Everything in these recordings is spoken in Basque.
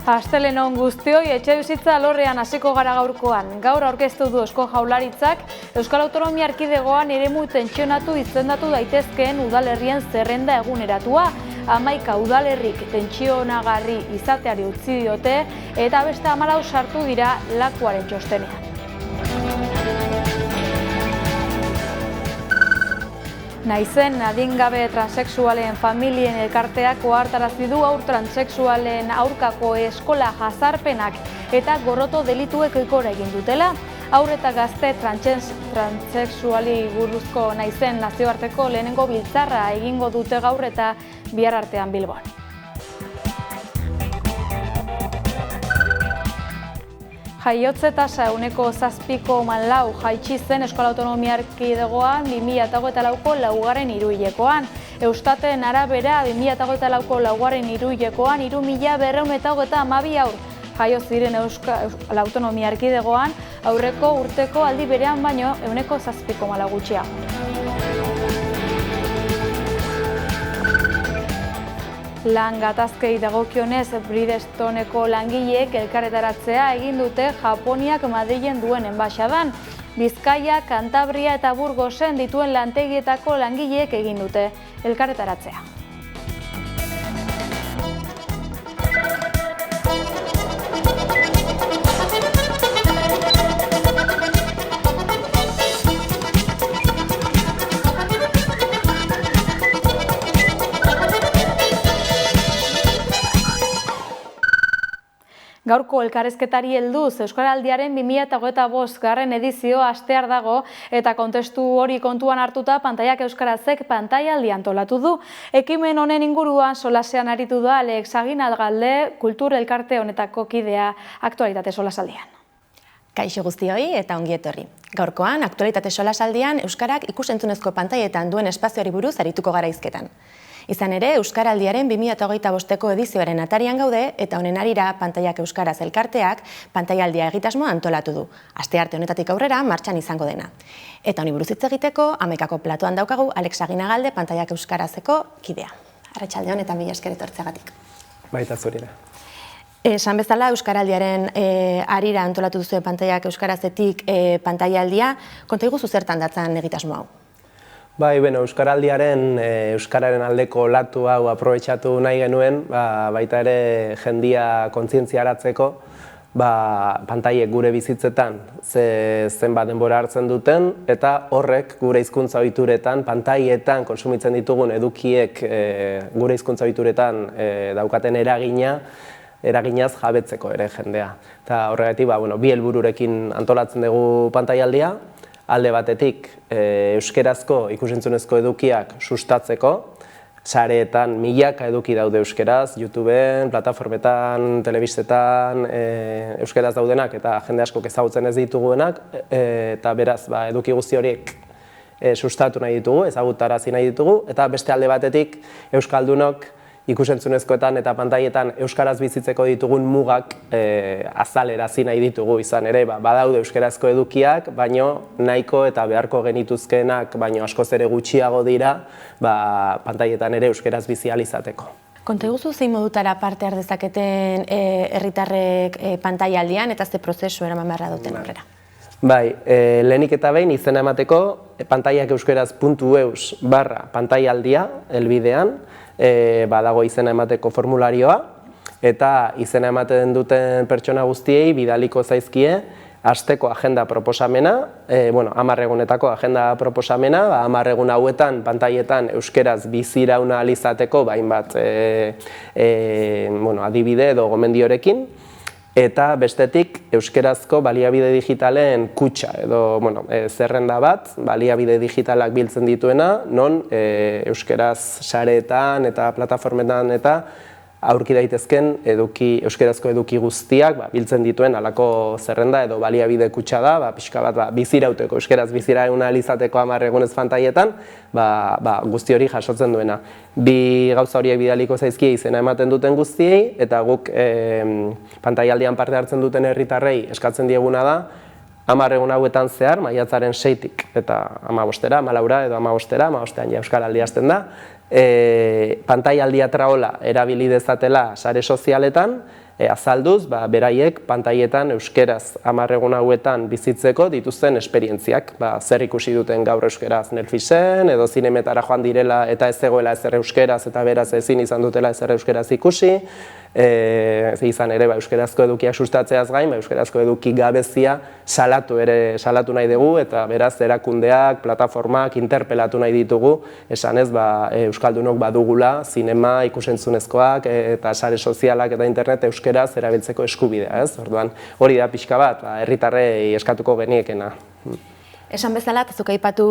Astelehen on guztioi, etxebizitza alorrean hasiko gara gaurkoan. Gaur aurkeztu du Eusko Jaurlaritzak Euskal Autonomia Erkidegoan eremu tentsionatu izendatu daitezkeen udalerrien zerrenda eguneratua. 11 udalerrik tentsionagarri izateari utzi diote eta beste 14 sartu dira lakuaren txostenean. Naizen adingabe transexualen familien elkarteak ohartarazi du haur transexualen aurkako eskola jazarpenak eta gorroto delituek gora egin dutela. Haur eta gazte transexuali buruzko Naizen nazioarteko lehenengo biltzarra egingo dute gaur eta bihar artean Bilbon. Jaiotze tasa 7,4 jaitsi zen Euskal Autonomia Erkidegoan 2024ko laugarren hiruhilekoan. Eustaten arabera 2024ko laugarren hiruhilekoan 3.232 haur jaio ziren Euskal Autonomia Erkidegoan, aurreko urteko aldi berean baino 7,4 gutxiago. Lan gatazkei dagokionez Bridgestoneko langileek elkarretaratzea egin dute Japoniak Madrilen duen enbaxadan. Bizkaia, Kantabria eta Burgosen dituen lantegietako langileek egin dute elkarretaratzea. Gaurko elkarrezketari helduz Euskaraldiaren 2025 edizioa hastear dago eta kontestu hori kontuan hartuta Pantaiak Euskarazek pantailaldi antolatu du. Ekimen honen inguruan solasean aritu da Alex Aginalgalde, kultur elkarte honetako kidea aktualitate solasaldian. Kaixo guztioi eta ongi etorri. Gaurkoan aktualitate solasaldian Euskarak ikusentzunezko pantaietan duen espazioari buruz arituko gara hizketan. Izan ere, Euskaraldiaren 2025ko edizioaren atarian gaude eta honen harira Pantaiak Euskaraz elkarteak pantaialdia egitasmoa antolatu du. Astearte honetatik aurrera martxan izango dena. Eta honi buruz hitz egiteko, Amekako platoan daukagu Alex Aginagalde Pantaiak Euskarazeko kidea. Arratsalde on eta mila esker etortzeagatik. Baita zurira. Esan bezala, Euskaraldiaren harira antolatu duzue Pantaiak Euskarazetik pantaialdia, konta iguzu zertan datzan egitasmo hau? Bai, Euskaraldiaren, Euskararen aldeko latu hau aprobetxatu nahi genuen, baita ere jendia kontzientziaratzeko, pantaiek gure bizitzetan zenbat denbora hartzen duten, eta horrek gure hizkuntza ohituretan, pantaietan kontsumitzen ditugun edukiek gure hizkuntza ohituretan daukaten eraginaz jabetzeko ere jendea. Eta horregatik, bi helbururekin antolatzen dugu pantaialdia, alde batetik euskerazko ikusentzunezko edukiak sustatzeko, sareetan milaka eduki daude euskeraz, YouTubeen, plataformetan, telebistetan, euskeraz daudenak eta jende askok ezagutzen ez dituguenak, eta beraz eduki guzti horiek sustatu nahi ditugu, ezagutarazi nahi ditugu, eta beste alde batetik euskaldunok ikusentzunezkoetan eta pantaietan euskaraz bizitzeko ditugun mugak azalerazi nahi ditugu izan ere, badaude euskarazko edukiak, baino nahiko eta beharko genituzkeenak, baino askoz ere gutxiago dira, pantaietan ere euskaraz bizi ahal izateko. Konta iguzu zein modutara parte har dezaketen herritarrek pantaialdian eta ze prozesu eraman beharra duten aurrera? Bai, lehenik eta behin izena emateko pantaiakeuskaraz.eus/pantaialdia helbidean, badago izena emateko formularioa, eta izena ematen duten pertsona guztiei bidaliko zaizkie asteko agenda proposamena, 10 egunetako agenda proposamena, 10 egun hauetan pantaietan euskeraz bizirauna ahal izateko hainbat adibide edo gomendiorekin, eta bestetik euskerazko baliabide digitalen kutxa edo zerrenda bat, baliabide digitalak biltzen dituena, non euskeraz sareetan eta plataformetan eta aurki daitezken euskerazko eduki guztiak biltzen dituen halako zerrenda edo baliabide kutxa da, pixka bat bizirauteko, euskeraz bizirauna izateko 10 egunez pantaietan, guzti hori jasotzen duena. Bi gauza horiek bidaliko zaizkie izena ematen duten guztiei, eta guk pantaialdian parte hartzen duten herritarrei eskatzen dieguna da, 10 egun hauetan zehar, maiatzaren 6tik eta 15era, 14 edo 15era, 15ean ja Euskaraldi hasten da, pantaialdia traola erabili dezatela sare sozialetan, azalduz, beraiek pantailetan euskeraz 10 egun hauetan bizitzeko dituzten esperientziak. Zer ikusi duten gaur euskeraz Netflixen, edo zinemetara joan direla eta ez zegoela ezer euskeraz eta beraz ezin izan dutela ezer euskeraz ikusi. Izan ere, euskerazko edukiak sustatzeaz gain, euskerazko eduki gabezia salatu nahi dugu, eta beraz erakundeak, plataformak interpelatu nahi ditugu, esanez euskaldunok badugula zinema ikusentzunezkoak eta sare sozialak eta internet euskeraz erabiltzeko eskubidea, ez? Orduan, hori da pixka bat, herritarrei eskatuko geniekena. Esan bezala, zuk aipatu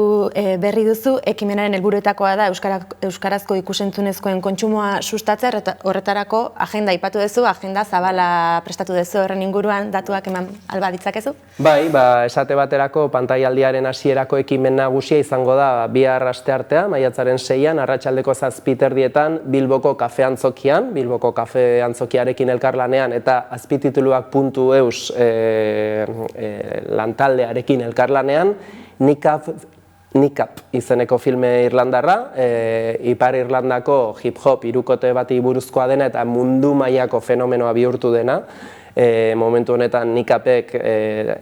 berri duzu, ekimenaren helburuetakoa da euskarazko ikusentzunezkoen kontsumoa sustatzea, horretarako agenda aipatu duzu, agenda zabala prestatu duzu horren inguruan datuak eman alba ditzakezu? Bai, esate baterako pantailaldiaren hasierako ekimen nagusia izango da bihar asteartea, maiatzaren 6an, arratsaldeko 7:30 Bilboko kafe antzokian, Bilboko kafe antzokiarekin elkarlanean eta azpitituluak.eus lantaldearekin elkarlanean, Nikap izeneko filme irlandarra, Ipar Irlandako hip-hop hirukote bati buruzkoa dena eta mundu mailako fenomenoa bihurtu dena. Momentu honetan Nikapek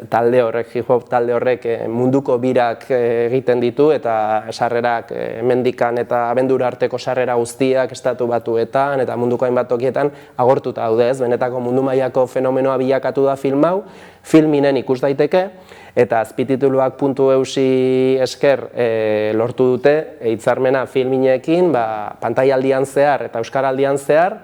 talde horrek, hip-hop talde horrek munduko birak egiten ditu eta sarrerak mendikan eta abendura arteko sarrera guztiak estatu batuetan eta munduko hainbat tokietan agortuta daude, ez? Benetako mundu mailako fenomenoa bilakatu da film hau, filminen ikus daiteke, eta azpitituluak.eusi esker lortu dute hitzarmena filminekin pantailaldian zehar eta euskaraldian zehar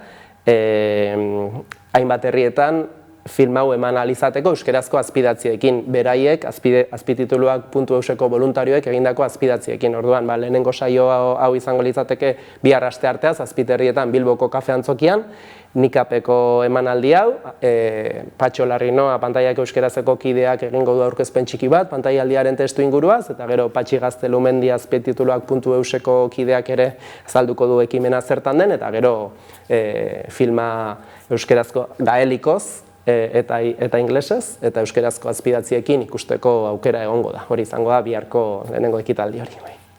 hainbat herrietan film hau eman ahal izateko euskerazko azpidatziekin, beraiek azpitituluak.euseko voluntarioek egindako azpidatziekin. Orduan, lehenengo saio hau izango litzateke bihar astearteaz azpiterrietan Bilboko kafe antzokian, Nikapeko emanaldi hau, Patxo Larrinoa pantaiak euskerazeko kideak egingo du aurkezpen txiki bat, pantailaldiaren testu inguruaz, eta gero Patxi Gaztelumendi azpitituluak.euseko kideak ere azalduko du ekimena zertan den, eta gero filma euskerazko gaelikoz eta inglesez, eta euskerazko azpidatziekin ikusteko aukera egongo da. Hori izango da biharko lehenengo ekitaldi hori.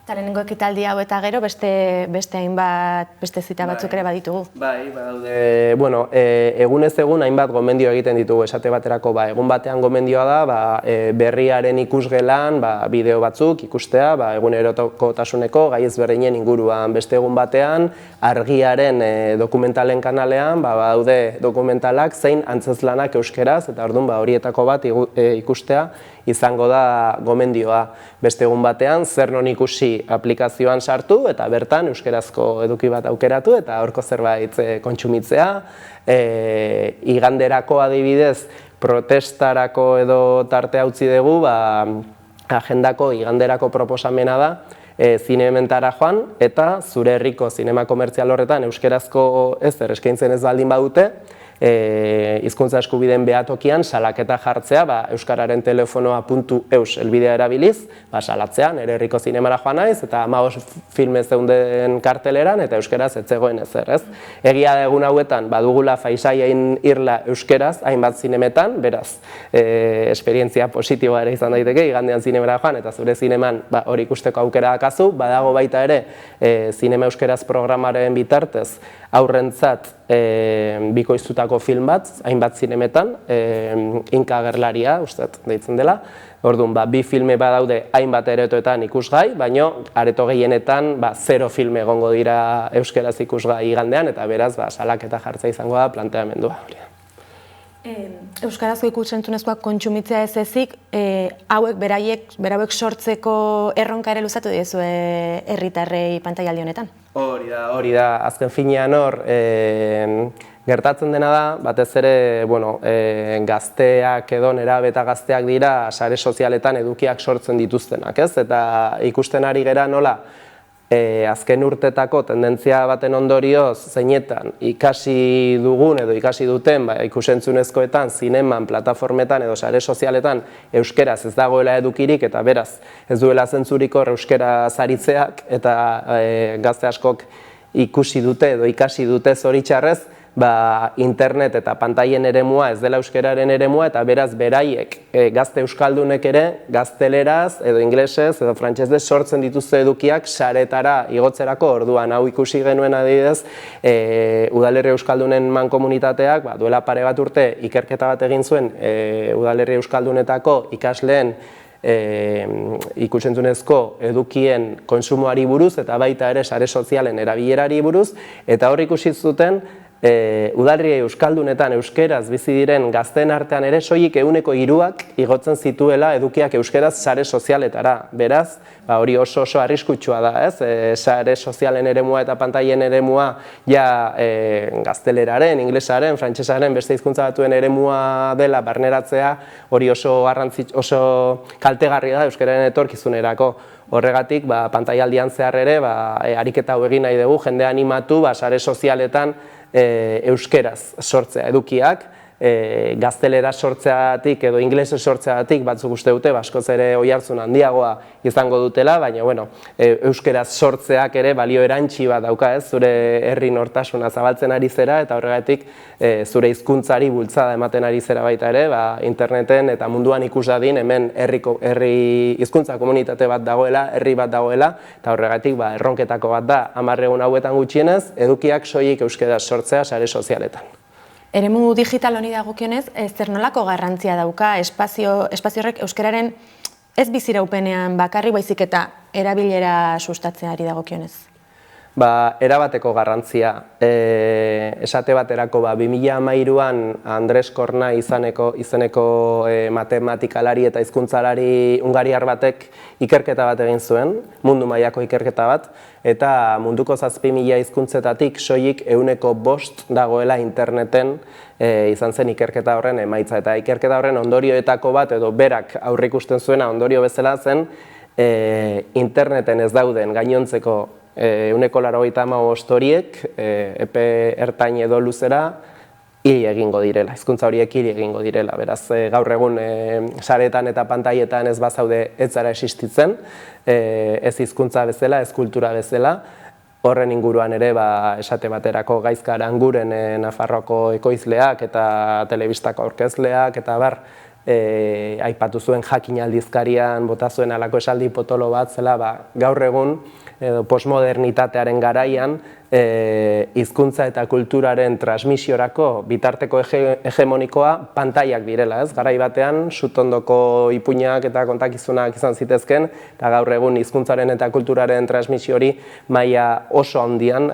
Eta lehenengo ekitaldi hau eta gero beste hainbat, beste zita batzuk ere baditugu. Bai, badaude, egunez egun hainbat gomendio egiten ditugu, esate baterako, egun batean gomendioa da, berriaren ikusgelan, bideo batzuk ikustea, egunerokotasuneko gai ezberdinen inguruan. Beste egun batean, argiaren dokumentalen kanalean, badaude dokumentalak zein antzezlanak euskeraz, eta orduan horietako bat ikustea izango da gomendioa. Beste egun batean, zer non ikusi aplikazioan sartu eta bertan euskerazko eduki bat aukeratu eta horko zerbait kontsumitzea. Iganderako adibidez, protestarako edo tartea utzi dugu, agendako iganderako proposamena da, zinementara joan eta zure herriko zinema komertzial horretan euskerazko ezer eskaintzen ez baldin badute, hizkuntza eskubideen behatokian salaketa jartzea, euskararen telefonoa.eus elbidea erabiliz, salatzea, nire herriko zinemara joan naiz, eta 15 filme zeunden karteleran, eta euskeraz ez zegoen ezer, ez? Egia da egun hauetan, badugula faisaien irla euskeraz, hainbat zinemetan, beraz, esperientzia positiboa ere izan daiteke, igandean zinemara joan, eta zure zineman hori ikusteko aukera dakazu, badago baita ere, zinema euskeraz programaren bitartez, aurrentzat bikoiztutako film bat, hainbat zinemetan, Inka Gerlaria, usteat, deitzen dela. Orduan, bi filme badaude hainbat aretoetan ikusgai, baina areto gehienetan 0 filme egongo dira euskeraz ikusgai igandean, eta beraz, salaketa jartzea izango da planteamendua. Euskarazko ikusentzunezkoak kontsumitzea ez ezik, hauek berauek sortzeko erronka ere luzatu diezu herritarrei pantailaldi honetan? Hori da, azken finean hor, gertatzen dena da, batez ere, gazteak edo nerabe eta gazteak dira sare sozialetan edukiak sortzen dituztenak, ez? Eta ikusten ari gera nola, azken urtetako tendentzia baten ondorioz zeinetan ikasi dugun edo ikasi duten ikusentzunezkoetan, zineman, plataformetan edo sare sozialetan euskeraz ez dagoela edukirik eta beraz ez duela zentzuriko euskaraz aritzeak eta gazte askok ikusi dute edo ikasi dute zoritxarrez, internet eta pantaien eremua ez dela euskararen eremua, eta beraz beraiek gazte euskaldunek ere gazteleraz edo inglesez edo frantsesez sortzen dituzte edukiak saretara igotzerako. Orduan hau ikusi genuen adibidez, Udalerri Euskaldunen mankomunitateak duela pare bat urte ikerketa bat egin zuen Udalerri Euskaldunetako ikasleen ikusentzunezko edukien konsumoari buruz eta baita ere sare sozialen erabilerari buruz, eta hor ikusi zuten Udalerri Euskaldunetan euskeraz bizi diren gazteen artean ere soilik 3%ak igotzen zituela edukiak euskeraz sare sozialetara. Beraz, hori oso arriskutsua da, ez? Sare sozialen eremua eta pantaien eremua ja gazteleraren, inglesaren, frantsesaren, beste hizkuntza batuen eremua dela barneratzea, hori oso kaltegarria da euskararen etorkizunerako. Horregatik, pantaialdian zehar ere, ariketa hau egin nahi dugu, jende animatu sare sozialetan euskeraz sortzea edukiak, gaztelera sortzeatik edo inglesez sortzeatik batzuk uste dute askoz ere oihartzun handiagoa izango dutela, baina euskeraz sortzeak ere balio erantsi bat dauka, zure herri nortasuna zabaltzen ari zera, eta horregatik zure hizkuntzari bultzada ematen ari zera baita ere, interneten eta munduan ikus dadin hemen herri hizkuntza komunitate bat dagoela, herri bat dagoela, eta horregatik erronketako bat da 10 egun hauetan gutxienez edukiak soilik euskeraz sortzea sare sozialetan. Eremu digital honi dagokionez, zer nolako garrantzia dauka espazio horrek euskararen ez biziraupenean bakarrik baizik eta erabilera sustatzeari dagokionez? Erabateko garrantzia. Esate baterako 2013an Andres Korna izeneko matematikalari eta hizkuntzalari hungariar batek ikerketa bat egin zuen, mundu mailako ikerketa bat, eta munduko 7.000 hizkuntzetatik soilik 5% dagoela interneten izan zen ikerketa horren emaitza. Eta ikerketa horren ondorioetako bat, edo berak aurreikusten zuena ondorio bezala zen, interneten ez dauden gainontzeko 185 horiek epe ertain edo luzera hil egingo direla, hizkuntza horiek hil egingo direla. Beraz, gaur egun saretan eta pantaietan ez bazaude ez zara existitzen, ez hizkuntza bezala, ez kultura bezala. Horren inguruan ere, esate baterako Gaizka Aranguren Nafarroako ekoizleak eta telebistako aurkezleak eta aipatu zuen Jakin aldizkarian bota zuen halako esaldi potolo bat zela, gaur egun postmodernitatearen garaian hizkuntza eta kulturaren transmisiorako bitarteko hegemonikoa pantaiak direla, ez? Garai batean sutondoko ipuinak eta kontakizunak izan zitezken, eta gaur egun hizkuntzaren eta kulturaren transmisio hori maila oso handian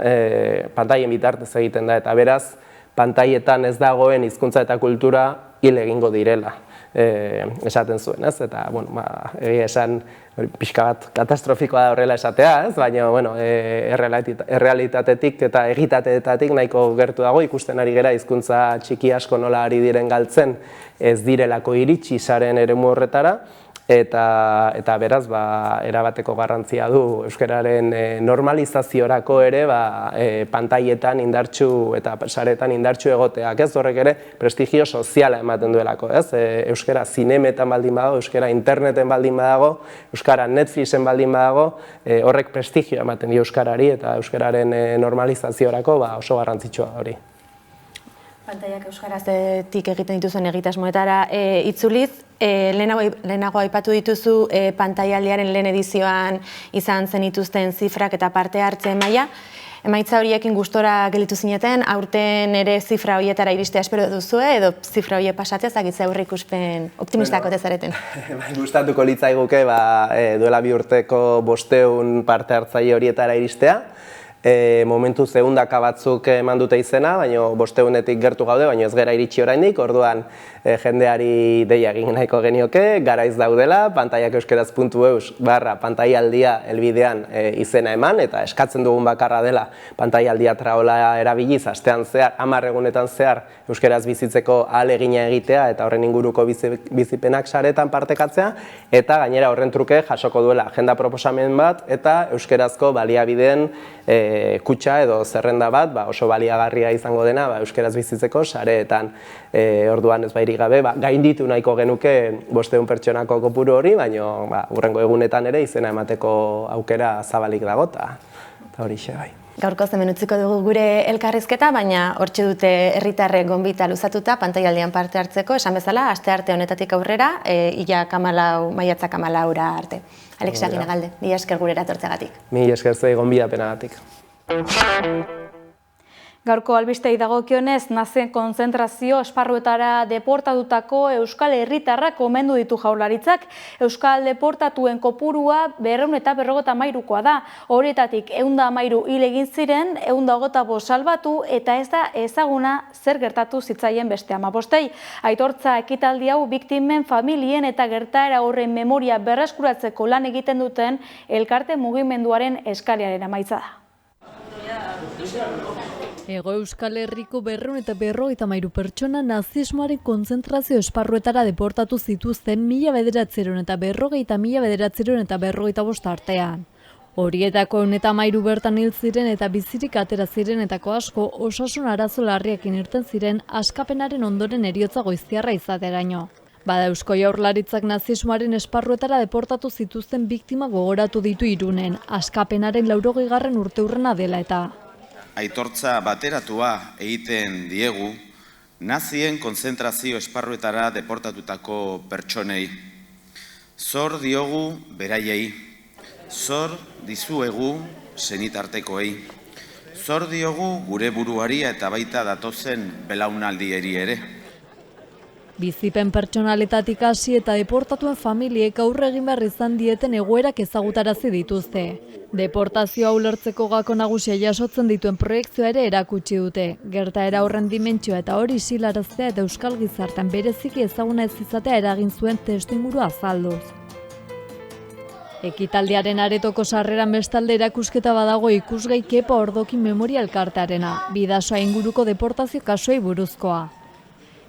pantaien bitartez egiten da, eta beraz pantaietan ez dagoen hizkuntza eta kultura hil egingo direla. Esaten zuen, ez? Eta, egia esan pixka bat katastrofikoa da horrela esatea, ez? Baina, errealitatetik eta egitateetatik nahiko gertu dago, ikusten ari gera hizkuntza txiki asko nola ari diren galtzen ez direlako iritsi saren eremu horretara, eta beraz, erabateko garrantzia du euskararen normalizaziorako ere pantaietan indartsu eta saretan indartsu egoteak, ez? Horrek ere prestigio soziala ematen duelako, ez? Euskara zinemetan baldin badago, euskara interneten baldin badago, euskara Netflixen baldin badago, horrek prestigio ematen dio euskarari eta euskararen normalizaziorako oso garrantzitsua hori. Pantaiak euskaraztik egiten dituzen egitasmoetara itzuliz, lehenago aipatu dituzu pantaialdiaren lehen edizioan izan zenituzten zifrak eta parte hartzen maila. Emaitza horiekin gustora gelditu zineten, aurten ere zifra horietara iristea espero duzue, edo zifra horiek pasatzea zakitza aurreikuspen optimistako tezareten? Gustatuko litzaiguke duela 2 urteko 500 parte hartzaile horietara iristea. Momentu zehundaka batzuk eman dute izena, baina 500-etik gertu gaude, baina ez gera iritsi oraindik, orduan jendeari deia egin nahiko genioke, garaiz daudela, pantaialdia helbidean izena eman, eta eskatzen dugun bakarra dela pantaialdia traola erabiliz, astean zehar, 10 egunetan zehar euskeraz bizitzeko ahalegina egitea, eta horren inguruko bizipenak saretan partekatzea, eta gainera horren truke jasoko duela agenda proposamen bat, eta euskerazko baliabideen kutxa edo zerrenda bat oso baliagarria izango dena euskeraz bizitzeko sareetan. Orduan ez bairik gabe, gainditu nahiko genuke 500 pertsonako kopuru hori, baina hurrengo egunetan ere izena emateko aukera zabalik dago. eta horixe bai. Gaurko hemen utziko dugu gure elkarrizketa, baina hortxe dute herritarrek gonbita luzatuta pantailaldian parte hartzeko, esan bezala, astearte honetatik aurrera, maiatzak 14ra arte. Alex Aginagalde, mila esker gurera etortzeagatik. Mila esker zuei gonbidapenagatik. Gaurko albistei dagokionez, nazen konzentrazio esparruetara deportatutako euskal herritarrak omendu ditu Jaurlaritzak. Euskal deportatuen kopurua 253koa da. Horietatik 113 hil egin ziren, 125 salbatu eta ez da ezaguna zer gertatu zitzaien beste 15. Aitortza ekitaldi hau biktimen familien eta gertaera horren memoria berreskuratzeko lan egiten duten elkarte mugimenduaren eskariaren emaitza da. Hego Euskal Herriko 253 pertsona nazismoaren konzentrazio esparruetara deportatu zituzten 1940 eta 1955 artean. Horietako 113 bertan hil ziren eta bizirik atera zirenetako asko osasun arazo larriakin irten ziren askapenaren ondoren heriotza goiztiarra izateraino. Bada Eusko Jaurlaritzak nazismoaren esparruetara deportatu zituzten biktima gogoratu ditu Irunen, askapenaren 80. urteurrena dela eta. Aitortza bateratua egiten diegu nazien konzentrazio esparruetara deportatutako pertsonei. Zor diogu beraiei, zor dizuegu senitartekoei, zor diogu gure buruari eta baita datozen belaunaldieri ere. Bizipen pertsonaletatik hasi eta deportatuen familiek aurre egin behar izan dieten egoerak ezagutarazi dituzte. Deportazioa ulertzeko gako nagusia jasotzen dituen proiektzioa ere erakutsi dute. Gertaera horren dimentsioa eta hori isilaraztea eta euskal gizartean bereziki ezaguna ez izatea eragin zuen testuingurua azalduz. Ekitaldiaren aretoko sarreran bestalde erakusketa badago ikusgai Kepa Ordokin memoria elkartearena, Bidasoa inguruko deportazio kasuei buruzkoa.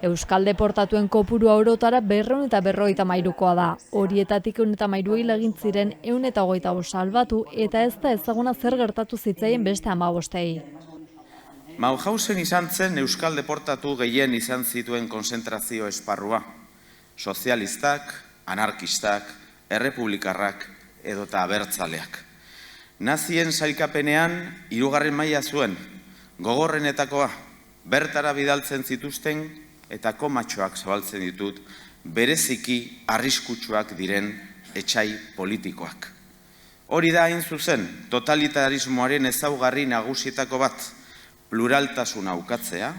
Euskal deportatuen kopurua orotara 253koa da. Horietatik 113 hil egin ziren 125 salbatu eta ez da ezaguna zer gertatu zitzaien beste 15. Mauthausen izan zen euskal deportatu gehien izan zituen konzentrazio esparrua. Sozialistak, anarkistak, errepublikarrak edota abertzaleak. Nazien sailkapenean 3. maila zuen, gogorrenetakoa, bertara bidaltzen zituzten eta komatxoak zabaltzen ditut, bereziki arriskutsuak diren etsai politikoak. Hori da hain zuzen, totalitarismoaren ezaugarri nagusietako bat, pluraltasuna ukatzea,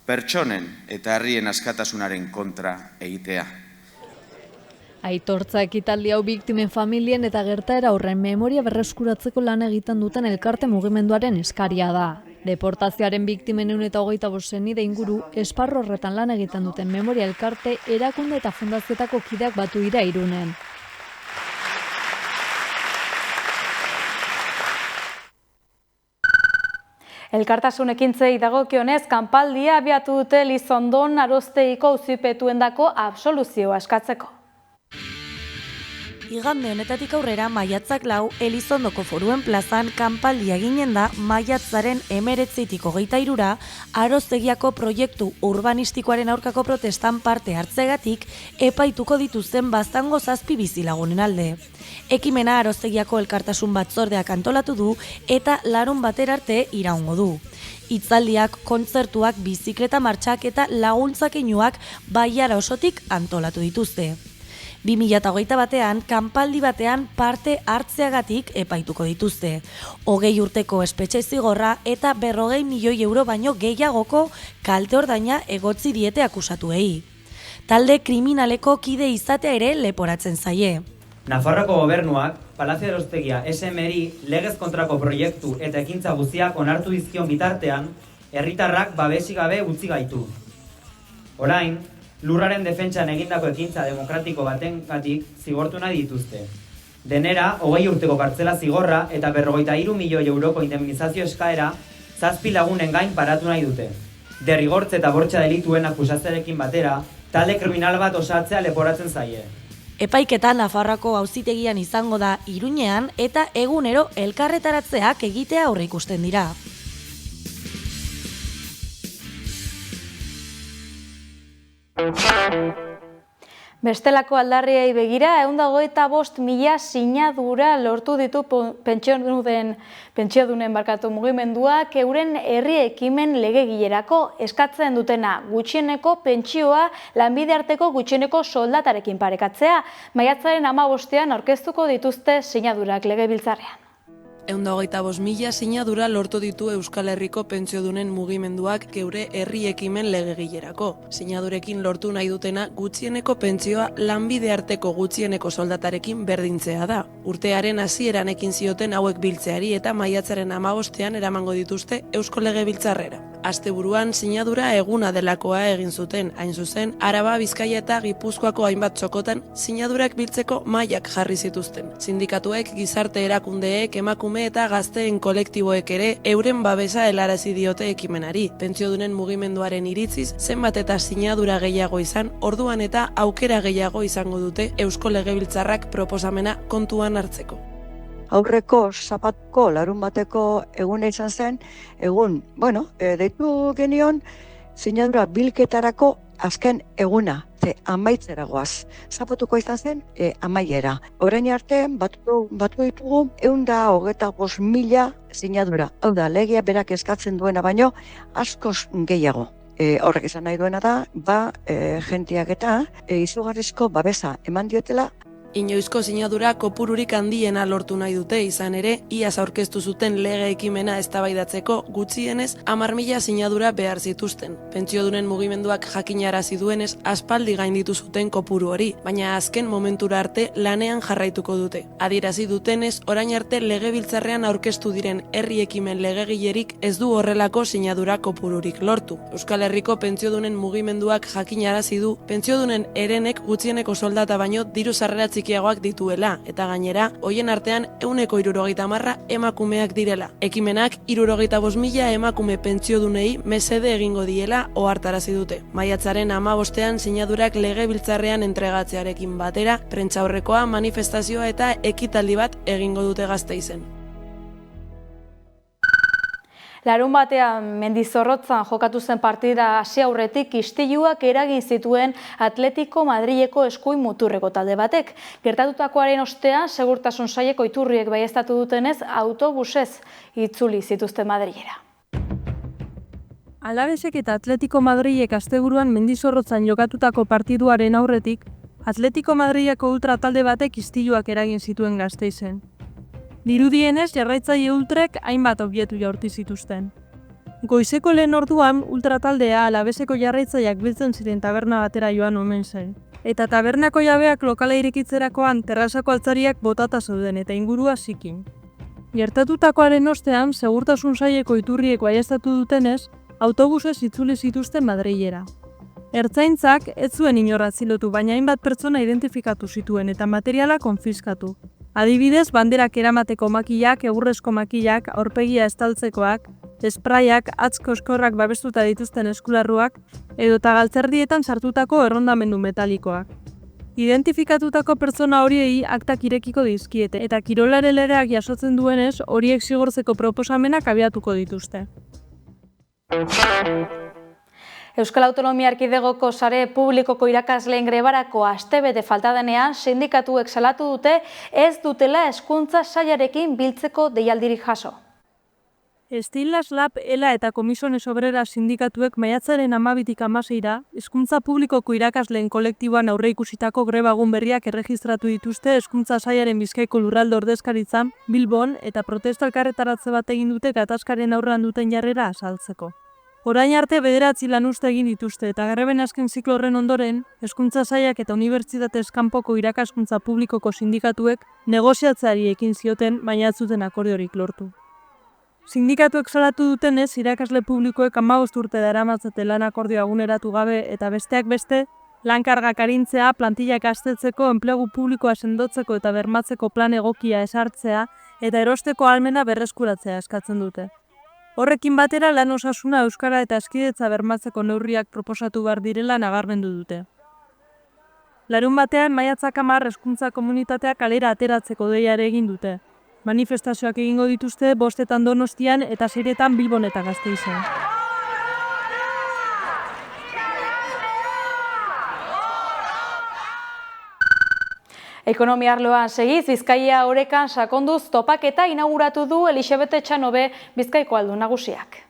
pertsonen eta herrien askatasunaren kontra egitea. Aitortza ekitaldi hau biktimen familien eta gertaera horren memoria berreskuratzeko lan egiten duten elkarte mugimenduaren eskaria da. Deportazioaren biktimen 125 senide inguru esparru horretan lan egiten duten memoria elkarte, erakunde eta fundazioetako kideak batu dira Irunen. Elkartasun ekintzei dagokionez, kanpaldia abiatu dute Elizondon Arosteiko auzipetuendako absoluzioa eskatzeko. Igande honetatik aurrera maiatzak 4 Elizondoko Foruen plazan kanpaldia eginen da maiatzaren 19tik 23ra Arostegiako proiektu urbanistikoaren aurkako protestan parte hartzegatik epaituko dituzten Baztango 7 bizilagunen alde. Ekimena Arostegiako elkartasun batzordeak antolatu du eta larun batera arte iraungo du. Hitzaldiak, kontzertuak, bizikleta martxak eta laguntzakeinoak Bailara osotik antolatu dituzte. 2021an, kanpaldi batean parte hartzeagatik epaituko dituzte. 20 urteko espetxe zigorra eta 40 milioi euro baino gehiagoko kalte ordaina egotzi diete akusatuei. Talde kriminaleko kide izatea ere leporatzen zaie. Nafarroako gobernuak, Palazio Arostegia SMRi legez kontrako proiektu eta ekintza guztiak onartu dizkion bitartean, herritarrak babesik gabe utzi gaitu. Orain, lurraren defentsan egindako ekintza demokratiko batengatik zigortu nahi dituzte. Denera, 20 urteko kartzela zigorra eta 43 milioi euroko indemnizazio eskaera 7 lagunen gain paratu nahi dute. Derrigortze eta bortxa delituen akusazioarekin batera, talde kriminal bat osatzea leporatzen zaie. Epaiketa Nafarroako auzitegian izango da Iruñean eta egunero elkarretaratzeak egitea aurreikusten dira. Bestelako aldarriei begira, 125.000 sinadura lortu ditu pentsiodunen mugimenduak euren herri ekimen legegilerako eskatzen dutena gutxieneko pentsioa lanbide arteko gutxieneko soldatarekin parekatzea. Maiatzaren 15ean aurkeztuko dituzte sinadurak legebiltzarrean. 125.000 sinadura lortu ditu Euskal Herriko pentsiodunen mugimenduak geure herri ekimen legegilerako. Sinadurekin lortu nahi dutena gutxieneko pentsioa lanbide arteko gutxieneko soldatarekin berdintzea da. Urtearen hasieran ekin zioten hauek biltzeari eta maiatzaren 15ean eramango dituzte Eusko Legebiltzarrera. Asteburuan sinadura eguna delakoa egin zuten, hain zuzen, Araba, Bizkaia eta Gipuzkoako hainbat txokotan sinadurak biltzeko mailak jarri zituzten. Sindikatuek, gizarte erakundeek, emakume eta gazteen kolektiboek ere euren babesa helarazi diote ekimenari. Pentsiodunen mugimenduaren iritziz, zenbat eta sinadura gehiago izan, orduan eta aukera gehiago izango dute Eusko Legebiltzarrak proposamena kontuan hartzeko. Aurreko zapatuko larun bateko eguna izan zen, deitu genion sinadura bilketarako azken eguna, amaitzera goaz. Zapatuko izan zen, amaiera. Orain arte, batu ditugu 125.000 sinadura. Hau da, legea berak eskatzen duena baino, askoz gehiago. Horrek izan nahi duena da, jentiak eta izugarrizko babesa eman diotela. Inoizko sinadura kopururik handiena lortu nahi dute, izan ere, iaz aurkeztu zuten lege ekimena eztabaidatzeko gutxienez 10.000 sinadura behar zituzten. Pentsiodunen mugimenduak jakinarazi duenez aspaldi gainditu zuten kopuru hori, baina azken momentura arte lanean jarraituko dute. Adierazi dutenez, orain arte legebiltzarrean aurkeztu diren herri ekimen legegilerik ez du horrelako sinadura kopururik lortu. Euskal Herriko pentsiodunen mugimenduak jakinarazi du, pentsiodunen herenek gutxieneko soldata baino diru sarrera txikiagoak dituela, eta gainera, hoien artean 170 emakumeak direla. Ekimenak 65.000 emakume pentsiodunei mesede egingo diela ohartarazi dute. Maiatzaren 15ean sinadurak legebiltzarrean entregatzearekin batera, prentsaurrekoa, manifestazioa eta ekitaldi bat egingo dute Gasteizen. Larun batean Mendizorrotzan jokatu zen partida hasi aurretik istiluak eragin zituen Atletico Madrileko eskuin muturreko talde batek. Gertatutakoaren ostean, segurtasun saileko iturriek baieztatu dutenez, autobusez itzuli zituzten Madrilera. Alavesek eta Atletico Madrilek asteburuan Mendizorrotzan jokatutako partiduaren aurretik, Atletico Madrileko ultra talde batek istiluak eragin zituen Gasteizen. Dirudienez, jarraitzaile ultrek hainbat objektu jaurti zituzten. Goizeko lehen orduan, ultrataldea Alaveseko jarraitzaileak biltzen ziren taberna batera joan omen zen. Eta tabernako jabeak lokala irekitzerakoan terrazako altzariak botata zeuden eta ingurua zikin. Gertatutakoaren ostean, segurtasun saileko iturriek baieztatu dutenez, autobusez itzuli zituzten Madrilera. Ertzaintzak ez zuen inor atzilotu, baina hainbat pertsona identifikatu zituen eta materiala konfiskatu. Adibidez, banderak eramateko makilak, egurrezko makilak, aurpegia estaltzekoak, espraiak, atzko eskorrak babestuta dituzten eskularruak, edota galtzerdietan sartutako errondamendu metalikoak. Identifikatutako pertsona horiei aktak irekiko dizkiete, eta kirolaren legeak jasotzen duenez, horiek zigortzeko proposamenak abiatuko dituzte. Euskal Autonomia Erkidegoko sare publikoko irakasleen grebarako astebete falta denean, sindikatuek salatu dute ez dutela hezkuntza sailarekin biltzeko deialdirik jaso. Estilas Lab, ELA eta Komisiones Obreras sindikatuek maiatzaren 12tik 16ra hezkuntza publikoko irakasleen kolektiboan aurreikusitako grebagun berriak erregistratu dituzte hezkuntza sailaren Bizkaiko lurralde ordezkaritzan Bilbon eta protesta elkarretaratze bat egin dute gatazkaren aurrean duten jarrera azaltzeko. Orain arte 9 lanuzte egin dituzte eta greben azken ziklo horren ondoren, hezkuntza sailak eta unibertsitatez kanpoko irakaskuntza publikoko sindikatuek negoziatzeari ekin zioten, baina ez zuten akordiorik lortu. Sindikatuek salatu dutenez, irakasle publikoek 15 urte daramatzate lan akordioa eguneratu gabe eta besteak beste, lan-kargak arintzea, plantillak aztertzeko, enplegu publikoa sendotzeko eta bermatzeko plan egokia ezartzea eta erosteko ahalmena berreskuratzea eskatzen dute. Horrekin batera lan osasuna, euskara eta hezkidetza bermatzeko neurriak proposatu behar direla nabarmendu dute. Larun batean, maiatzak 10 hezkuntza komunitateak kalera ateratzeko deiare egin dute. Manifestazioak egingo dituzte 5etan Donostian eta 6etan Bilbon eta Gasteizen. Ekonomia arloan segiz, Bizkaia orekan sakonduz topaketa inauguratu du Elisabete Etxanobe Bizkaiko aldun nagusiak.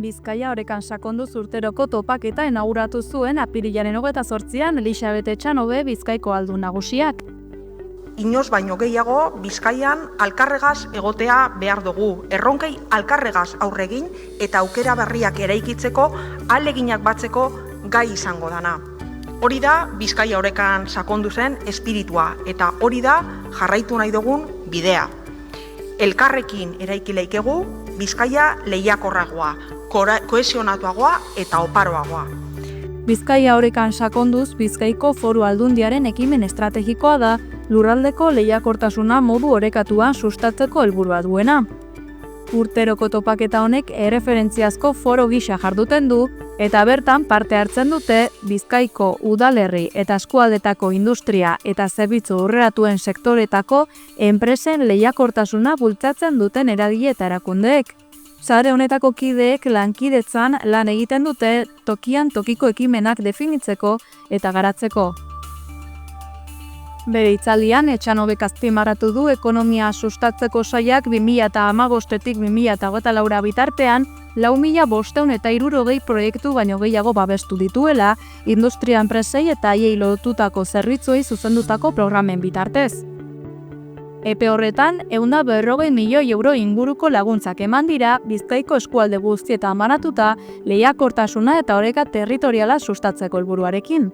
Bizkaia orekan sakonduz urteroko topaketa inauguratu zuen apirilaren 28an Elisabete Etxanobe Bizkaiko aldun nagusiak. Inoz baino gehiago Bizkaian alkarregaz egotea behar dugu. Erronkei alkarregaz aurregin eta aukera berriak eraikitzeko ahaleginak batzeko gai izango dana. Hori da Bizkaia orekan sakondu zen espiritua eta hori da jarraitu nahi dugun bidea. Elkarrekin eraiki leikegu Bizkaia lehiakorragoa, kohesionatuagoa eta oparoagoa. Bizkaia orekan sakonduz Bizkaiko Foru Aldundiaren ekimen estrategikoa da lurraldeko lehiakortasuna modu orekatuan sustatzeko helburua duena. Urteroko topaketa honek erreferentziazko foro gisa jarduten du eta bertan parte hartzen dute Bizkaiko udalerri eta eskualdetako industria eta zerbitzu aurreratuen sektoretako enpresen lehiakortasuna bultzatzen duten eragile eta erakundeek. Sare honetako kideek lankidetzan lan egiten dute tokian tokiko ekimenak definitzeko eta garatzeko. Bere hitzaldian, Etxanobek azpimarratu du ekonomia sustatzeko sailak 2015-tik 2024 bitartean 4.560 proiektu baino gehiago babestu dituela, industria enpresei eta haiei lotutako zerbitzuei zuzendutako programen bitartez. Epe horretan, 140 milioi euro inguruko laguntzak eman dira Bizkaiko eskualde guztietan banatuta lehiakortasuna eta oreka territoriala sustatzeko helburuarekin.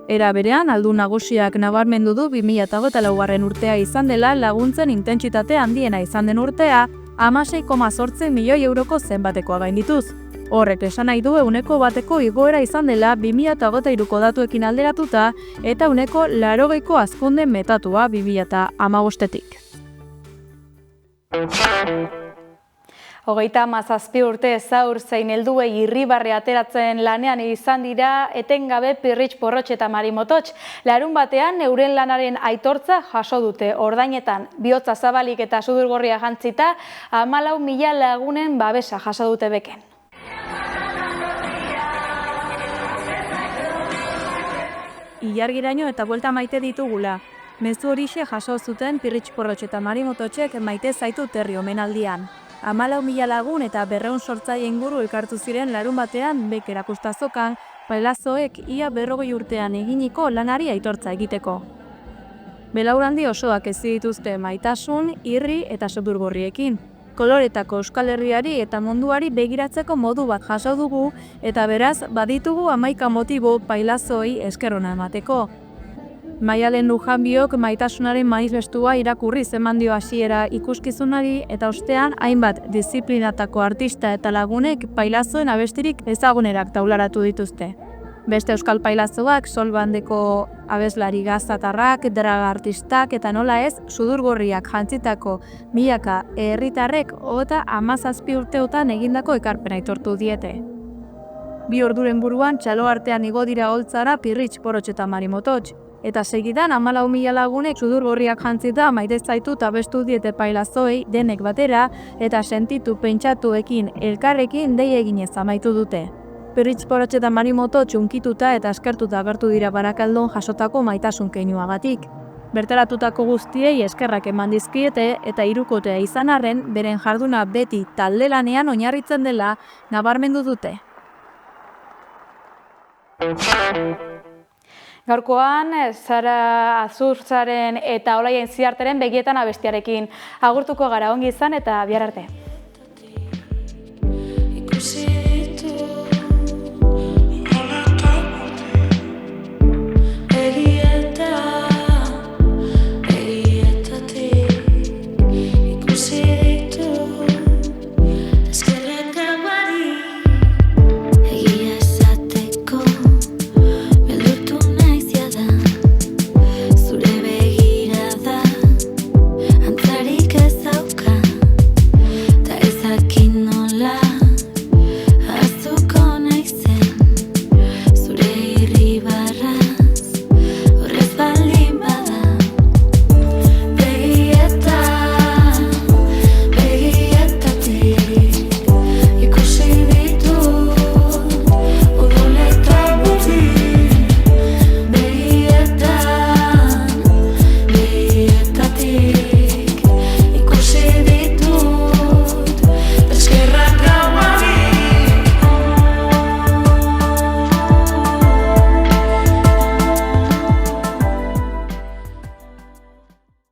Era berean, aldun nagusiak nabarmendu du 2024 urtea izan dela laguntzen intentsitate handiena izan den urtea, 16,8 milioi euroko zenbatekoa gaindituz. Horrek esan nahi du 1% igoera izan dela 2023ko datuekin alderatuta eta 80% hazkunde metatua 2015-tik. 37 urte zaur zein helduei irribarre ateratzen lanean izan dira etengabe Pirritx Porrotx eta Marimotots. Larun batean euren lanaren aitortza jaso dute ordainetan bihotza zabalik eta sudurgorria jantzita 14.000 lagunen babesa jaso dute beken. Ilargiraino eta buelta maite ditugula. Mezu horixe jaso zuten Pirritx Porrotx eta Marimototxek maite zaitu terri omenaldian. 14.000 lagun eta 200 sortzaile inguru elkartu ziren larun batean bek erakustazokan, pailazoek ia 40 urtean eginiko lanari aitortza egiteko. Belaurandi osoak ezi dituzte maitasun, irri eta sudurgorriekin. Koloretako Euskal Herriari eta munduari begiratzeko modu bat jaso dugu eta beraz baditugu 11 motibo pailazoi esker ona emateko. Maialen Lujanbiok maitasunaren manifestua irakurri eman dio hasiera ikuskizunari eta ostean hainbat disiplinatako artista eta lagunek pailazoen abestirik ezagunerak taularatu dituzte. Beste euskal pailazoak solbandeko abeslari gaztatarrak, draga artistak eta nola ez sudurgorriak jantzitako milaka herritarrek 17 urteotan egindako ekarpena aitortu diete. 2 orduren buruan txalo artean igo dira holtzara Pirritx Porrotx eta Marimotots. Eta segidan 14.000 lagunek sudurgorriak jantzita maite zaitu abestu diete pailazoei denek batera eta sentitu pentsatuekin elkarrekin dei eginez amaitu dute. Pirritx Porrotx eta Marimotots hunkituta eta eskertuta agertu dira Barakaldon jasotako maitasun keinuagatik. Bertaratutako guztiei eskerrak eman dizkiete eta hirukotea izan arren beren jarduna beti talde lanean oinarritzen dela nabarmendu dute. Gaurkoan, Sara Azurtzaren eta Olaia Ziarteren begietan abestiarekin agurtuko gara ongi izan eta bihar arte.